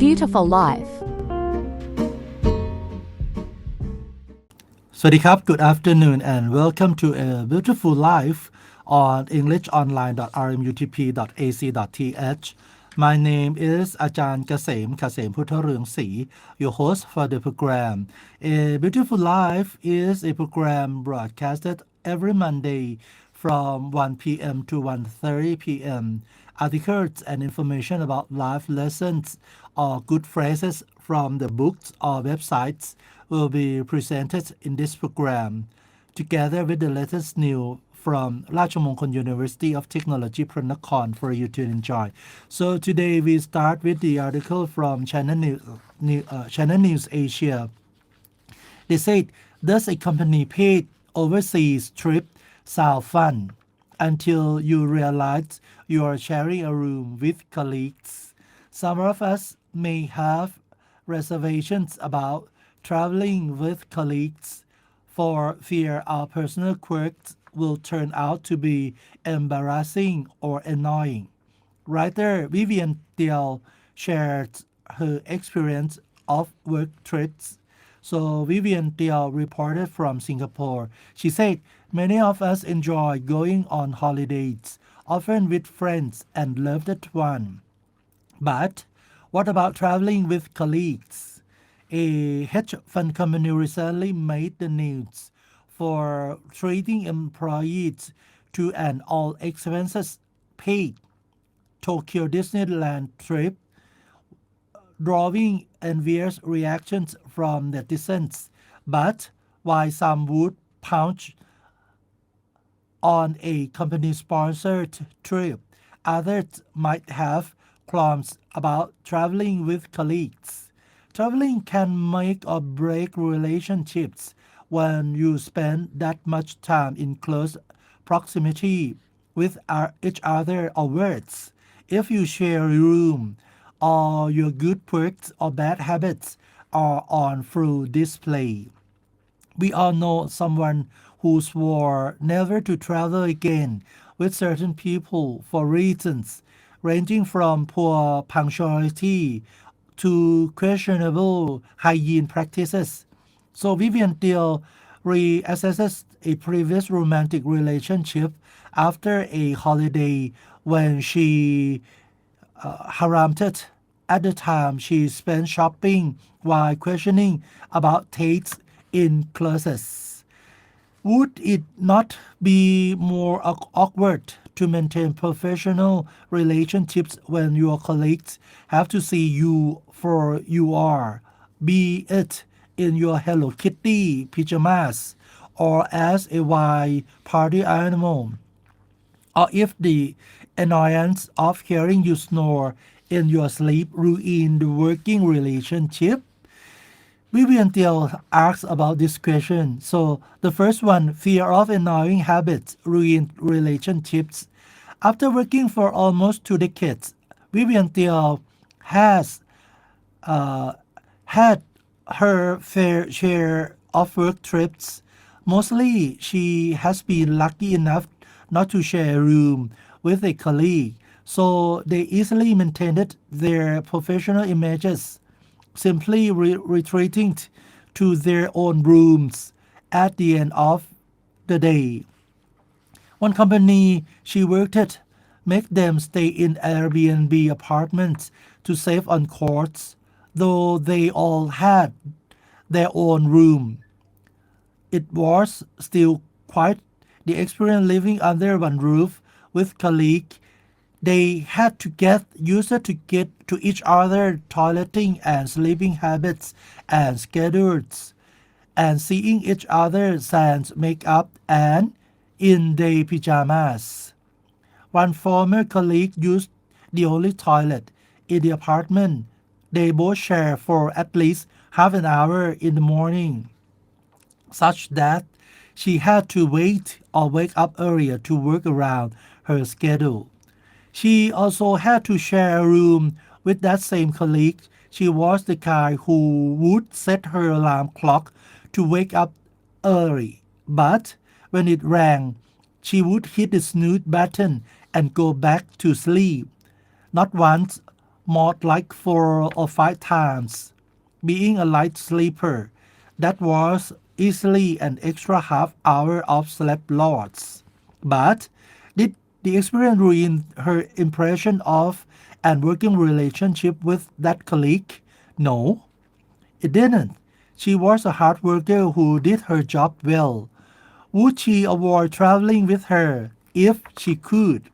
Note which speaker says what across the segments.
Speaker 1: beautiful life.
Speaker 2: สวัสดีครับ Good afternoon and welcome to A Beautiful Life on englishonline.rmutp.ac.th. My name is อาจารย์เกษม พุทธเรืองศรี your host for the program. A Beautiful Life is a program broadcasted every Monday from 1 p.m. to 1:30 p.m. Articles and information about life lessons or good phrases from the books or websites will be presented in this program, together with the latest news from Rajamongkol University of Technology, Pranakon for you to enjoy. So today we start with the article from Channel News Asia. They said, does a company paid overseas trip sound fun until you realize you are sharing a room with colleagues? Some of us may have reservations about traveling with colleagues for fear our personal quirks will turn out to be embarrassing or annoying. Writer Vivian Thiel shared her experience of work trips. So Vivian Thiel reported from Singapore. She said, many of us enjoy going on holidays, often with friends and loved ones. But what about traveling with colleagues? A hedge fund company recently made the news for treating employees to an all expenses paid Tokyo Disneyland trip, drawing envious reactions from netizens. But while some would pounce on a company-sponsored trip, others might have qualms about traveling with colleagues. Traveling can make or break relationships when you spend that much time in close proximity with each other or words. If you share a room, all your good perks or bad habits are on full display. We all know someone who swore never to travel again with certain people for reasons ranging from poor punctuality to questionable hygiene practices. So Vivian Thiel reassesses a previous romantic relationship after a holiday when she harangued at the time she spent shopping while questioning about tastes in clothes. Would it not be more awkward to maintain professional relationships when your colleagues have to see you for you are, be it in your Hello Kitty pajamas or as a wild party animal? Or if the annoyance of hearing you snore in your sleep ruin the working relationship? Vivian Thiel asks about this question. So the first one, fear of annoying habits ruin relationships. After working for almost 2 decades, Vivian Thiel has had her fair share of work trips. Mostly, she has been lucky enough not to share a room with a colleague, so they easily maintained their professional images, simply retreating to their own rooms at the end of the day. One company she worked at made them stay in Airbnb apartments to save on costs, though they all had their own room. It was still quite the experience living under one roof with colleagues. They had to get used to each other toileting and sleeping habits and schedules, and seeing each other sans makeup and in their pajamas. One former colleague used the only toilet in the apartment they both share for at least half an hour in the morning, such that she had to wait or wake up earlier to work around her schedule. She also had to share a room with that same colleague. She was the guy who would set her alarm clock to wake up early, but when it rang, she would hit the snooze button and go back to sleep. Not once more like 4 or 5 times. Being a light sleeper, that was easily an extra half hour of sleep loss. But did the experience ruin her impression of and working relationship with that colleague? No, it didn't. She was a hard worker who did her job well. Would she avoid traveling with her if she could?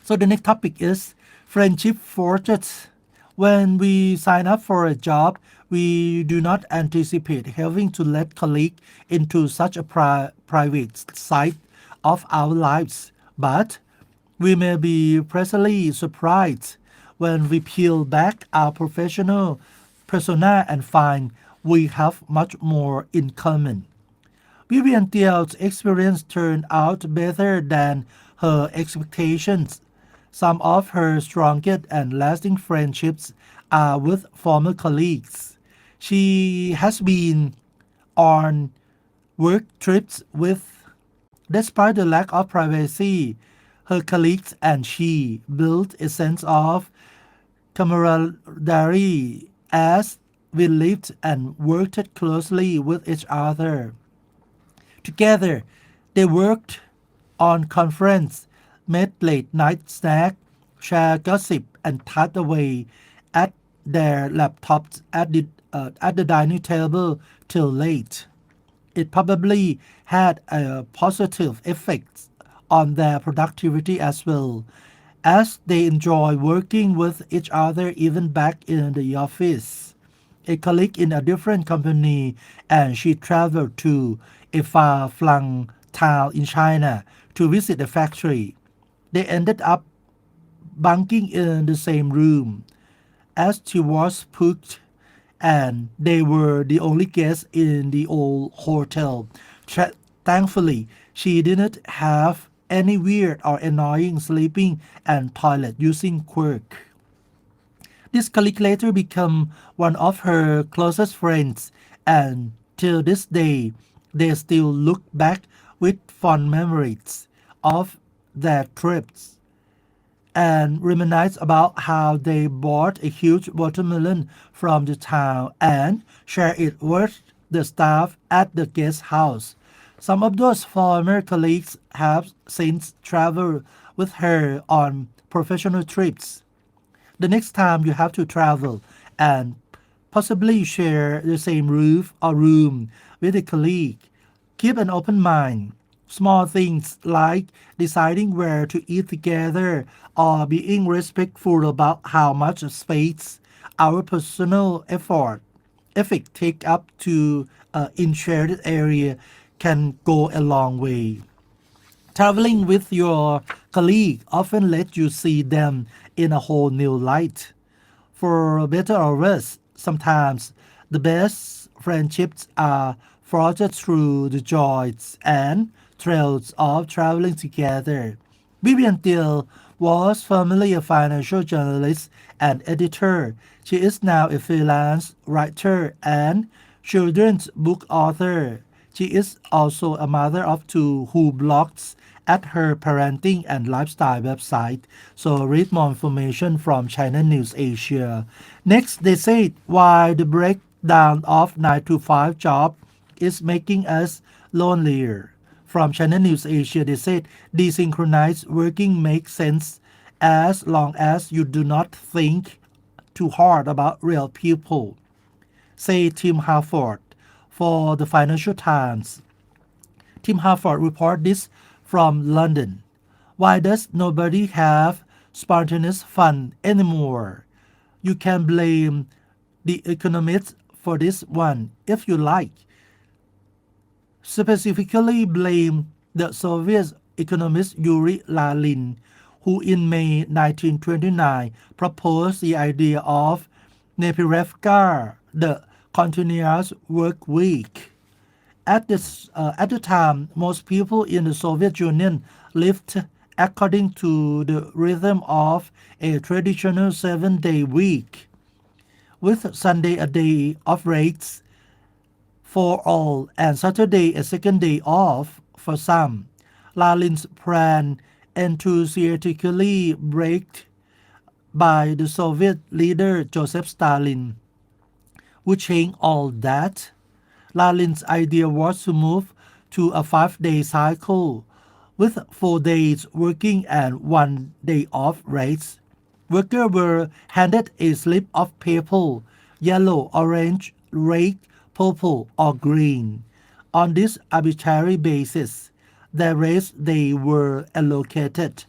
Speaker 2: So the next topic is friendship forges. When we sign up for a job, we do not anticipate having to let colleagues into such a private side of our lives. But we may be pleasantly surprised when we peel back our professional persona and find we have much more in common. Vivian Thiel's experience turned out better than her expectations. Some of her strongest and lasting friendships are with former colleagues. She has been on work trips with, despite the lack of privacy, her colleagues and she built a sense of camaraderie as we lived and worked closely with each other. Together, they worked on conference, made late night snack, shared gossip, and typed away at their laptops at the dining table till late. It probably had a positive effect on their productivity as well, as they enjoy working with each other even back in the office. A colleague in a different company and she traveled to a far-flung town in China to visit the factory. They ended up bunking in the same room as she was put, and they were the only guests in the old hotel. Thankfully, she didn't have any weird or annoying sleeping and toilet using quirk. This colleague later became one of her closest friends, and till this day, they still look back with fond memories of their trips and reminisce about how they bought a huge watermelon from the town and share it with the staff at the guest house. Some of those former colleagues have since traveled with her on professional trips. The next time you have to travel and possibly share the same roof or room with a colleague, keep an open mind. Small things like deciding where to eat together or being respectful about how much space our personal effort take up to in shared area can go a long way. Traveling with your colleague often lets you see them in a whole new light. For better or worse, sometimes the best friendships are forged through the joys and thrills of traveling together. Vivian Thiel was formerly a financial journalist and editor. She is now a freelance writer and children's book author. She is also a mother of two who blogs at her parenting and lifestyle website. So read more information from China News Asia. Next, they said why the breakdown of 9 to 5 job is making us lonelier. From China News Asia, they said desynchronized working makes sense as long as you do not think too hard about real people, say Tim Harford for the Financial Times. Tim Harford reported this from London. Why does nobody have spontaneous fun anymore? You can blame the economists for this one if you like. Specifically blame the Soviet economist Yuri Lalin, who in May 1929 proposed the idea of Nepirevka, the continuous work week. At the time, most people in the Soviet Union lived according to the rhythm of a traditional 7-day week, with Sunday a day of rest for all and Saturday a second day off for some. Lalin's plan enthusiastically by the Soviet leader Joseph Stalin would change all that. Lalin's idea was to move to a 5-day cycle with 4 days working and 1 day off rates. Workers were handed a slip of paper, yellow, orange, red, purple, or green. On this arbitrary basis, the race they were allocated.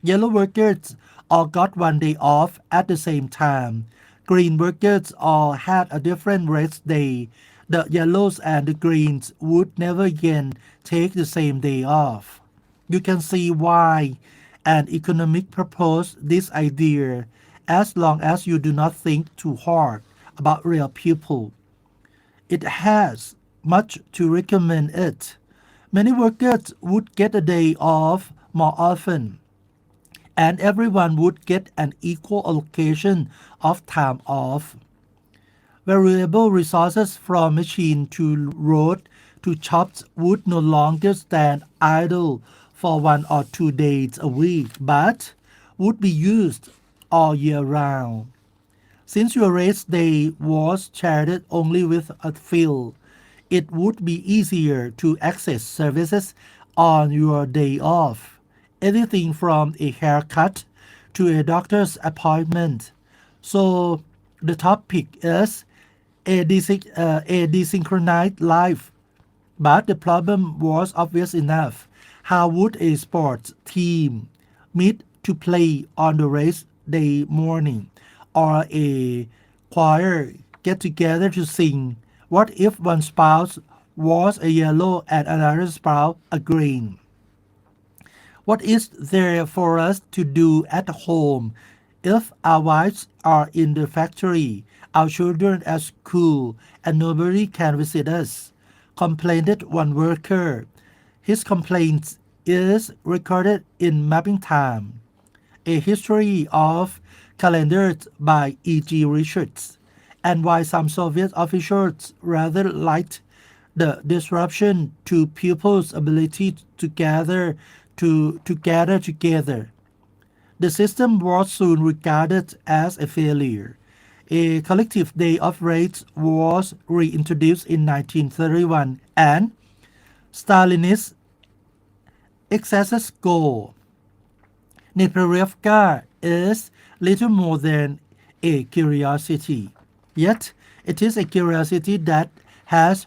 Speaker 2: Yellow workers all got 1 day off at the same time. Green workers all had a different rest day. The yellows and the greens would never again take the same day off. You can see why an economic proposed this idea as long as you do not think too hard about real people. It has much to recommend it. Many workers would get a day off more often, and everyone would get an equal allocation of time off. Variable resources from machine to road to shops would no longer stand idle for 1 or 2 days a week, but would be used all year round. Since your race day was shared only with a few, it would be easier to access services on your day off. Anything from a haircut to a doctor's appointment. So the topic is a desynchronized life. But the problem was obvious enough. How would a sports team meet to play on the race day morning, or a choir get together to sing? What if one spouse was a yellow and another spouse a green? What is there for us to do at home if our wives are in the factory, our children at school, and nobody can visit us? Complained one worker. His complaint is recorded in Mapping Time, a history of calendars by E.G. Richards, and why some Soviet officials rather liked the disruption to people's ability to gather together. The system was soon regarded as a failure. A collective day of rest was reintroduced in 1931, and Stalinist excesses go. Neperevka is little more than a curiosity. Yet, it is a curiosity that has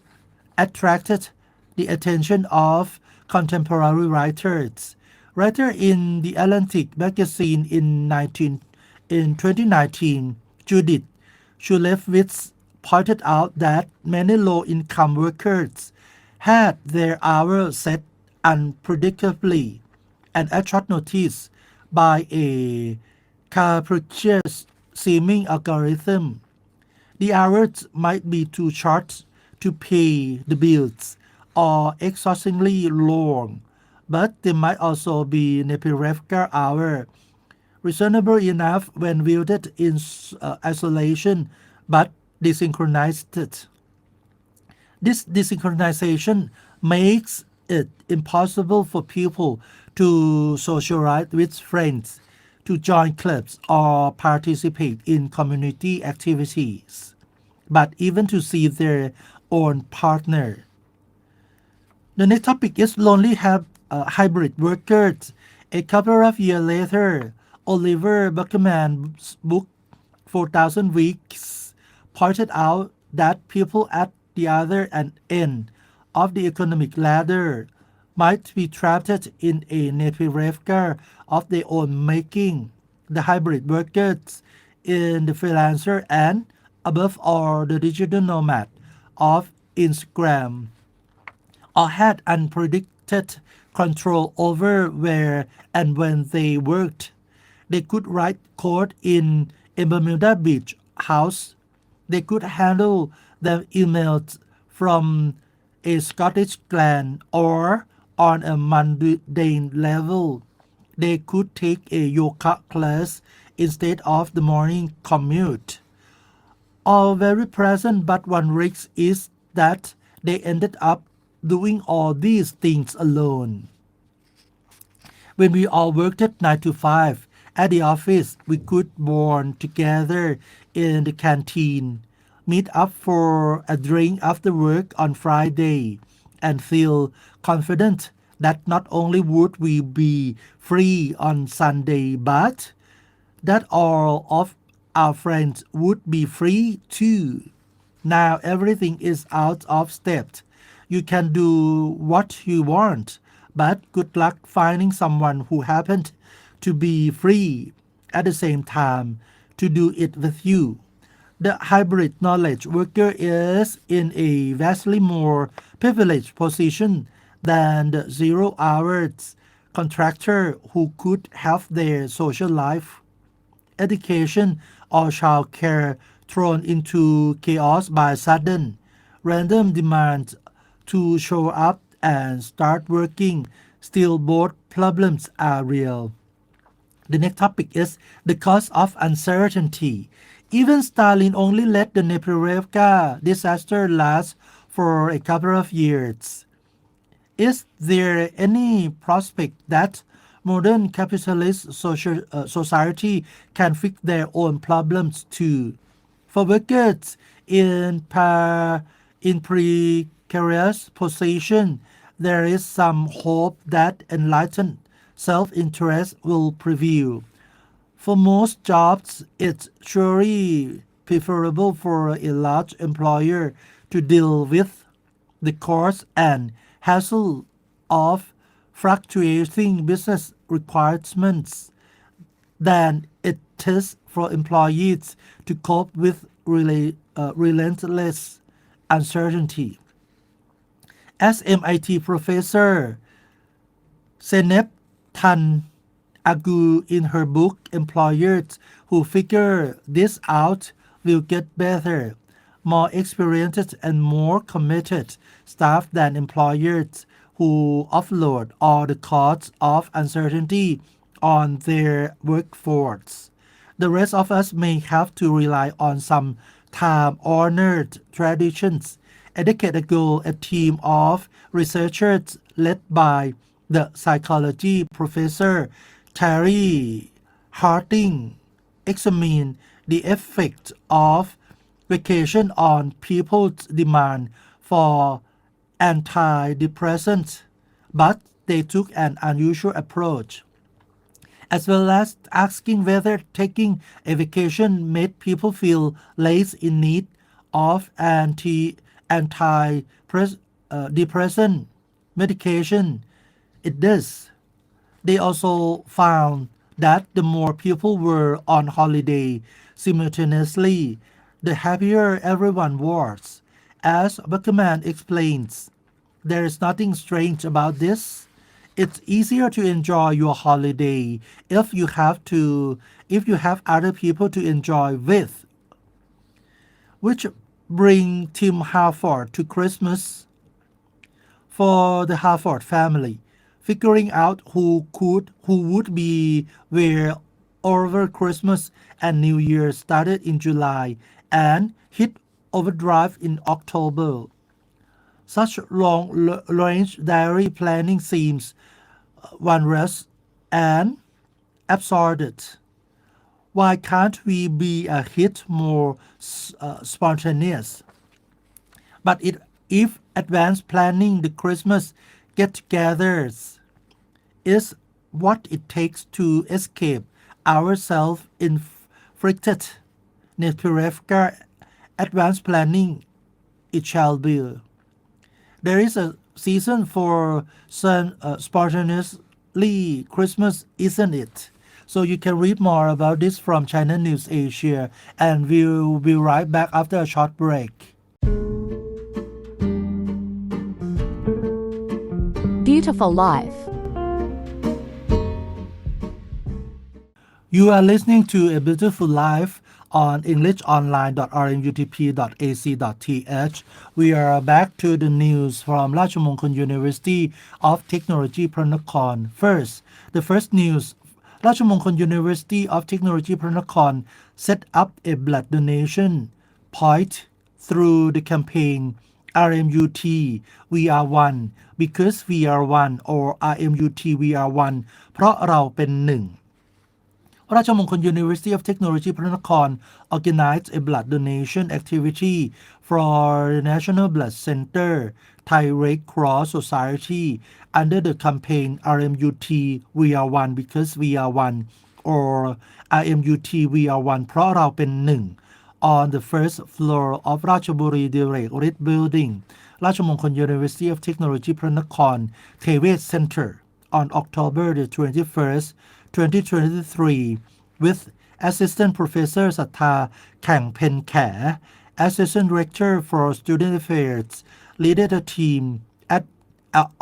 Speaker 2: attracted the attention of contemporary writers. Writer in the Atlantic magazine in 2019, Judith Shulevitz pointed out that many low-income workers had their hours set unpredictably and at short notice by a capricious seeming algorithm. The hours might be too short to pay the bills or exhaustingly long, but they might also be Neperevka hour, reasonable enough when viewed in isolation, but desynchronized. This desynchronization makes it impossible for people to socialize with friends, to join clubs, or participate in community activities, but even to see their own partner. The next topic is lonely hybrid workers. A couple of years later, Oliver Buckman's book 4,000 Weeks pointed out that people at the other end of the economic ladder might be trapped in a Neperevka of their own making. The hybrid workers in the freelancer and, above all, the digital nomad of Instagram or had unpredicted control over where and when they worked. They could write code in a Bermuda Beach house. They could handle the emails from a Scottish clan, or on a mundane level, they could take a yoga class instead of the morning commute. All very present, but one risk is that they ended up doing all these things alone. When we all worked at 9 to 5 At the office, we could bond together in the canteen, meet up for a drink after work on Friday, and feel confident that not only would we be free on Sunday, but that all of our friends would be free too. Now everything is out of step. You can do what you want, but good luck finding someone who happened to be free at the same time to do it with you. The hybrid knowledge worker is in a vastly more privileged position than the 0 hours contractor who could have their social life, education, or childcare thrown into chaos by sudden, random demands to show up and start working. Still, both problems are real. The next topic is the cause of uncertainty. Even Stalin only let the Nepirovka disaster last for a couple of years. Is there any prospect that modern capitalist society can fix their own problems too? For workers in precarious position, there is some hope that enlightened self-interest will prevail. For most jobs, it's surely preferable for a large employer to deal with the cost and hassle of fluctuating business requirements than it is for employees to cope with relentless uncertainty. As MIT professor Senep Tan argue in her book, employers who figure this out will get better, more experienced and more committed staff than employers who offload all the costs of uncertainty on their workforce. The rest of us may have to rely on some time-honored traditions. A decade ago, a team of researchers led by the psychology professor Terry Harting examined the effect of vacation on people's demand for antidepressants, but they took an unusual approach, as well as asking whether taking a vacation made people feel less in need of antidepressant medication. It does. They also found that the more people were on holiday simultaneously, the happier everyone was. As Buckerman explains, there is nothing strange about this. It's easier to enjoy your holiday if you have other people to enjoy with, which bring Tim Harford to Christmas. For the Harford family, figuring out who would be where over Christmas and New Year started in July and hit overdrive in October. Such long-range diary planning seems onerous and absurd. Why can't we be a hit more spontaneous? But if advanced planning the Christmas get-togethers is what it takes to escape our self-inflicted Nepirovka advanced planning, it shall be. There is a season for spontaneously Christmas, isn't it? So you can read more about this from China News Asia, and we'll be right back after a short break.
Speaker 1: Beautiful life.
Speaker 2: You are listening to A Beautiful Life on englishonline.rmutp.ac.th. We are back to the news from Rajamongkol University of Technology Pranakon. The first news, Rajamongkol University of Technology Pranakon set up a blood donation point through the campaign RMUT We Are One because we are one, or RMUT We Are One เพราะเราเป็นหนึ่ง ราชมงคล University of Technology พระนคร organized a blood donation activity for the National Blood Center Thai Red Cross Society under the campaign RMUT We Are One Because We Are One or RMUT We Are One เพราะเราเป็นหนึ่ง on the first floor of ราชบุรี Direct Read Building ราชมงคล University of Technology พระนคร เทเวศ Center on October the 21st 2023 with Assistant Professor ศรัทธาแข่งเพ็ญแข Assistant Director for Student Affairs led a team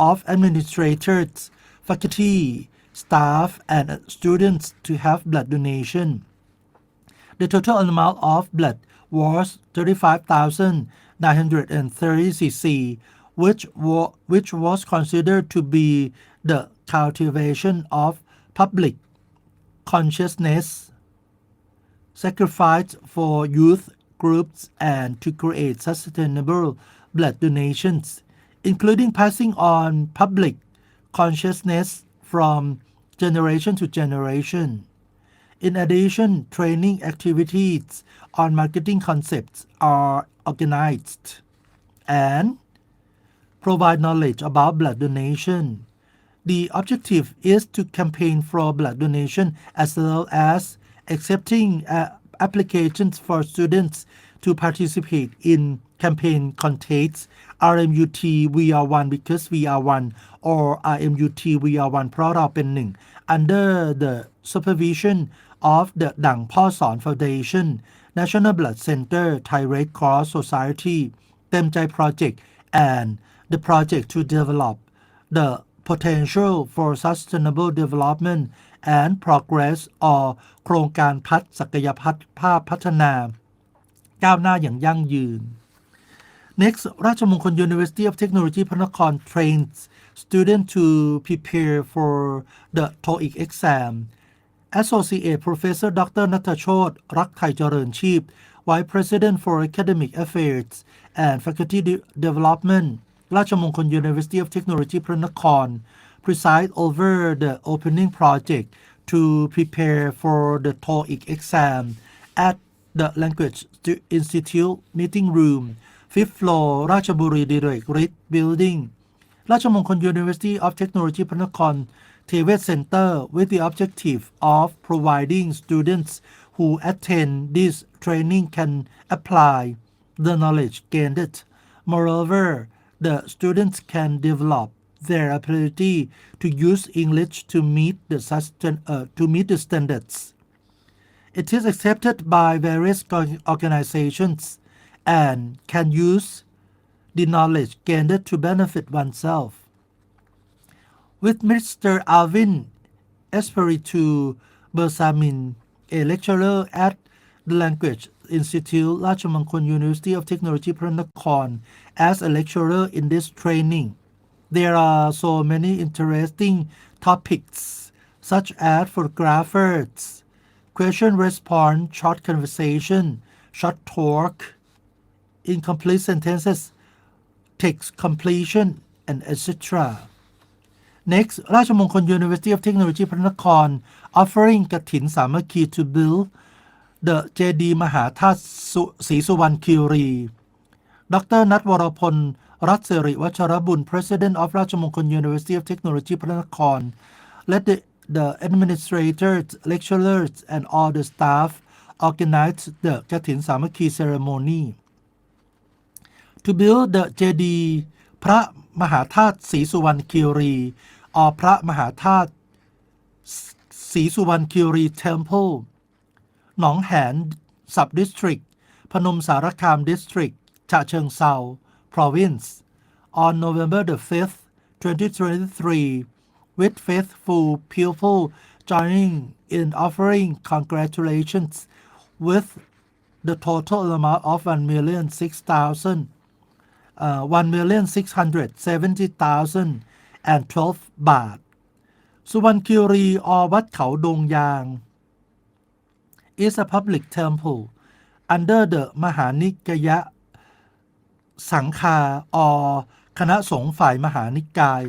Speaker 2: of administrators, faculty, staff, and students to have blood donation. The total amount of blood was 35,930 cc, which was considered to be the cultivation of public consciousness, sacrifice for youth groups, and to create sustainable blood donations, including passing on public consciousness from generation to generation. In addition, training activities on marketing concepts are organized and provide knowledge about blood donation. The objective is to campaign for blood donation as well as accepting applications for students to participate in campaign contests RMUT We Are One Because We Are One or RMUT We Are One เพราะเราเป็นหนึ่ง under the supervision of the ดั่งพ่อสอน Foundation National Blood Center Thai Red Cross Society เต็มใจ Project and the project to develop the potential for sustainable development and progress or โครงการพัฒน์ศักยภาพพัฒนาก้าวหน้าอย่างยั่งยืน Next ราชมงคล University of Technology พระนคร trains students to prepare for the TOEIC exam. Associate Professor Dr. ณัฐโชติ รักไทยเจริญชีพ Vice President for Academic Affairs and Faculty Development ราชมงคล University of Technology พระนคร preside over the opening project to prepare for the TOEIC exam at the Language Institute Meeting Room, 5th floor, ราชบุรี Direct Read Building, ราชมงคล University of Technology พระนคร เทเวศ Center with the objective of providing students who attend this training can apply the knowledge gained. Moreover, the students can develop their ability to use English to meet the standards. It is accepted by various organizations and can use the knowledge gained to benefit oneself. With Mr. Alvin Espiritu Bersamin, a lecturer at the Language Institute, Rajamangkol University of Technology, Pranakon, as a lecturer in this training. There are so many interesting topics, such as photographers, question response, short conversation, short talk, incomplete sentences, text completion, and etc. Next, ราชมงคล University of Technology พระนคร offering กฐินสามัคคี to build the เจดีย์มหาธาตุศรีสุวรรณคีรี Dr. นัทวรพล รัตน์สิริวัชรบุญ President of ราชมงคล University of Technology พระนคร let the administrators, lecturers, and all the staff organize the กฐินสามัคคี ceremony. To build the เจดีย์พระมหาธาตุศรีสุวรรณคีรี or พระมหาธาตุศรีสุวรรณคีรี Temple หนองแหน Sub-District พนมสารคาม District ฉะเชิงเทรา Province on November the 5th, 2023 with faithful people joining in offering congratulations with the total amount of 1,670,012 baht. สุวรรณคีรี or วัดเขาดงยาง is a public temple under the มหานิกายสังฆา or คณะสงฆ์ฝ่ายมหานิกาย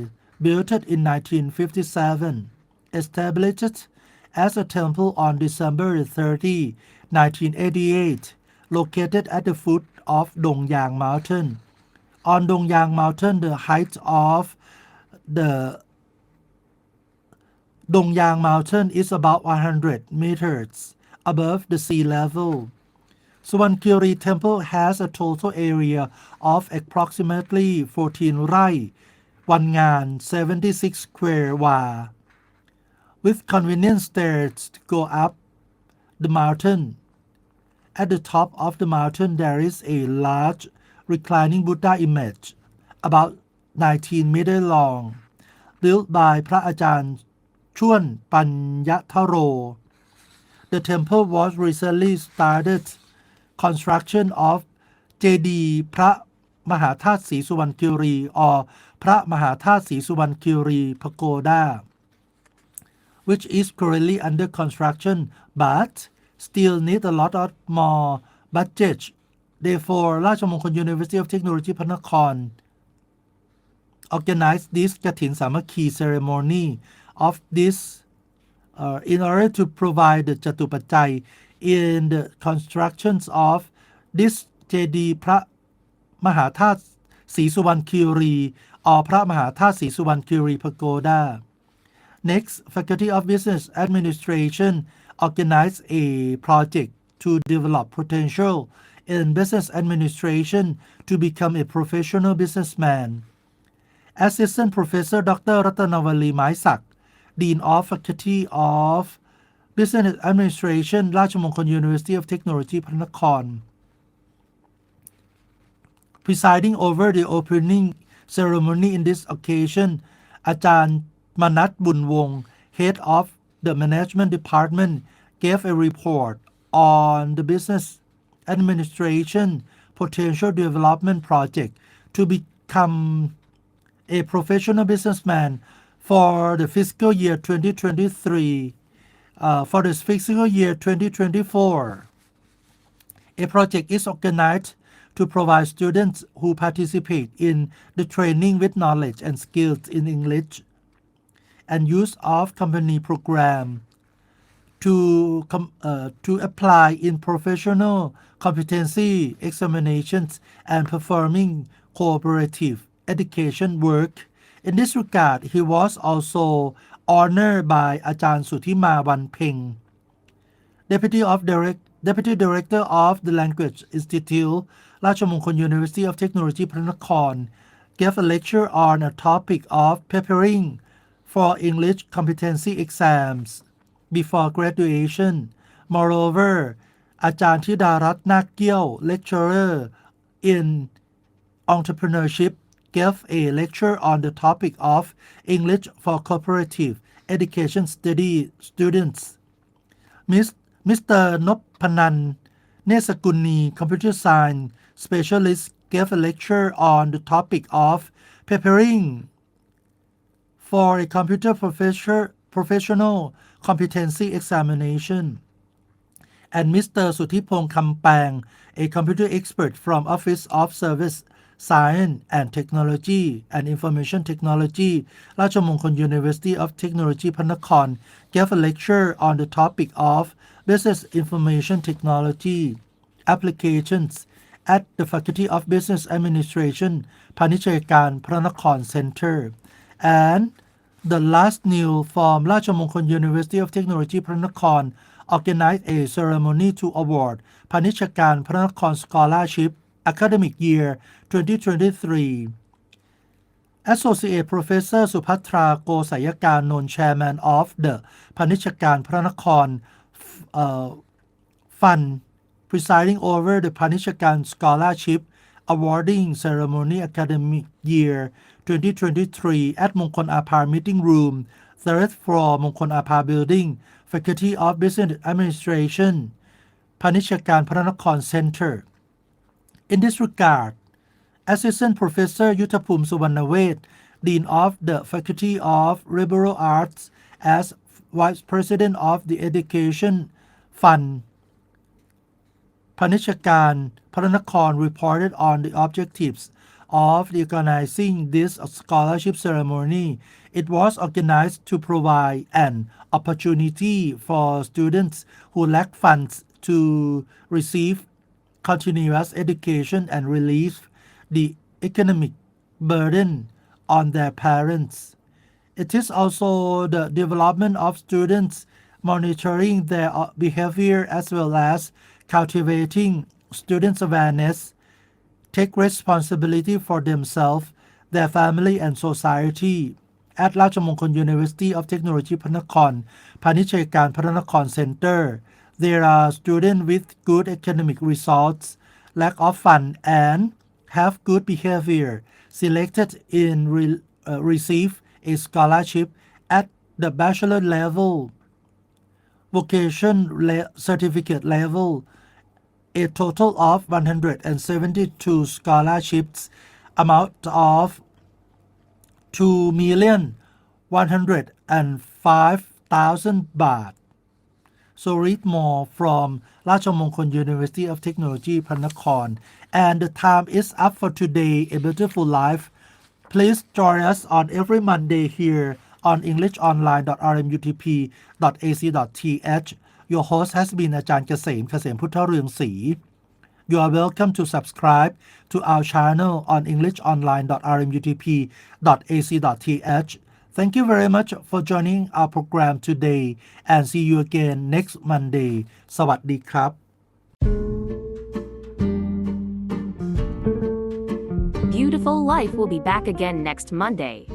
Speaker 2: built in 1957, established as a temple on December 30, 1988, located at the foot of Dongyang Mountain. On Dongyang Mountain, the height of the Dongyang Mountain is about 100 meters above the sea level. Suwankiri Temple has a total area of approximately 14 rai, 1 ngan, 76 square wa, with convenient stairs to go up the mountain. At the top of the mountain, there is a large reclining Buddha image, about 19 meters long, built by พระอาจารย์ช่วนปัญญทโร. The temple was recently started construction of เจดีย์พระมหาธาตุศรีสุวรรณคีรี or พระมหาธาตุศรีสุวรรณคีรี Pagoda, which is currently under construction but still need a lot of more budget. Therefore, ราชมงคล University of Technology พระนคร organized this กฐินสามัคคี ceremony of this in order to provide the จตุปัจจัย in the constructions of this เจดีย์พระมหาธาตุศรีสุวรรณคีรี or พระมหาธาตุศรีสุวรรณคีรี Pagoda. Next, Faculty of Business Administration organized a project to develop potential in business administration to become a professional businessman. Assistant Professor Dr. Ratanawali Maisak, Dean of Faculty of Business Administration ราชมงคล University of Technology พระนคร presiding over the opening ceremony in this occasion, อาจารย์มนัสบุญวงศ์ Head of the Management Department, gave a report on the Business Administration Potential Development Project to become a professional businessman for the fiscal year 2023, for the fiscal year 2024. A project is organized to provide students who participate in the training with knowledge and skills in English and use of company program to apply in professional competency examinations and performing cooperative education work. In this regard, he was also honored by อาจารย์สุทธิมาวันเพ็ง Deputy Director of the Language Institute ราชมงคล University of Technology พระนคร gave a lecture on a topic of preparing for English competency exams before graduation. Moreover, อาจารย์ธิดารัตน์นาคเกี้ยว lecturer in entrepreneurship, gave a lecture on the topic of English for cooperative education study students. Mr. นพนันท์ เนศกุลนี computer science specialist, gave a lecture on the topic of preparing for a computer professional competency examination. And Mr. สุทธิพงษ์คำแปง a computer expert from Office of Service Science and Technology and Information Technology ราชมงคล University of Technology พระนคร gave a lecture on the topic of Business Information Technology applications at the Faculty of Business Administration พาณิชยการพระนคร Center. And the last new from ราชมงคล University of Technology พระนคร organized a ceremony to award พาณิชยการพระนคร Scholarship Academic Year 2023. Associate Professor สุภัทราโกษยการนนท์ Chairman of the พาณิชยการพระนครFund, presiding over the พาณิชยการ Scholarship Awarding Ceremony Academic Year 2023 at มงคลอาภา Meeting Room, 3rd floor มงคลอาภา Building, Faculty of Business Administration พาณิชยการพระนคร Center. In this regard, Assistant Professor ยุทธภูมิสุวรรณเวช Dean of the Faculty of Liberal Arts, as Vice President of the Education Fund, พาณิชยการพระนคร reported on the objectives of the organizing this scholarship ceremony. It was organized to provide an opportunity for students who lack funds to receive continuous education and relieve the economic burden on their parents. It is also the development of students monitoring their behavior as well as cultivating students' awareness, take responsibility for themselves, their family, and society. At ราชมงคล University of Technology พระนครพาณิชยการพระนคร Center, there are students with good academic results, lack of fund, and have good behavior selected in receive a scholarship at the bachelor level, vocation certificate level. A total of 172 scholarships amount of 2,105,000 baht. So read more from ราชมงคล University of Technology พระนคร and the time is up for today. A beautiful life. Please join us on every Monday here on englishonline.rmutp.ac.th. Your host has been อาจารย์เกษมพุทธเรืองศรี You are welcome to subscribe to our channel on englishonline.rmutp.ac.th. Thank you very much for joining our program today and see you again next Monday. สวัสดีครับ
Speaker 1: Beautiful Life will be back again next Monday.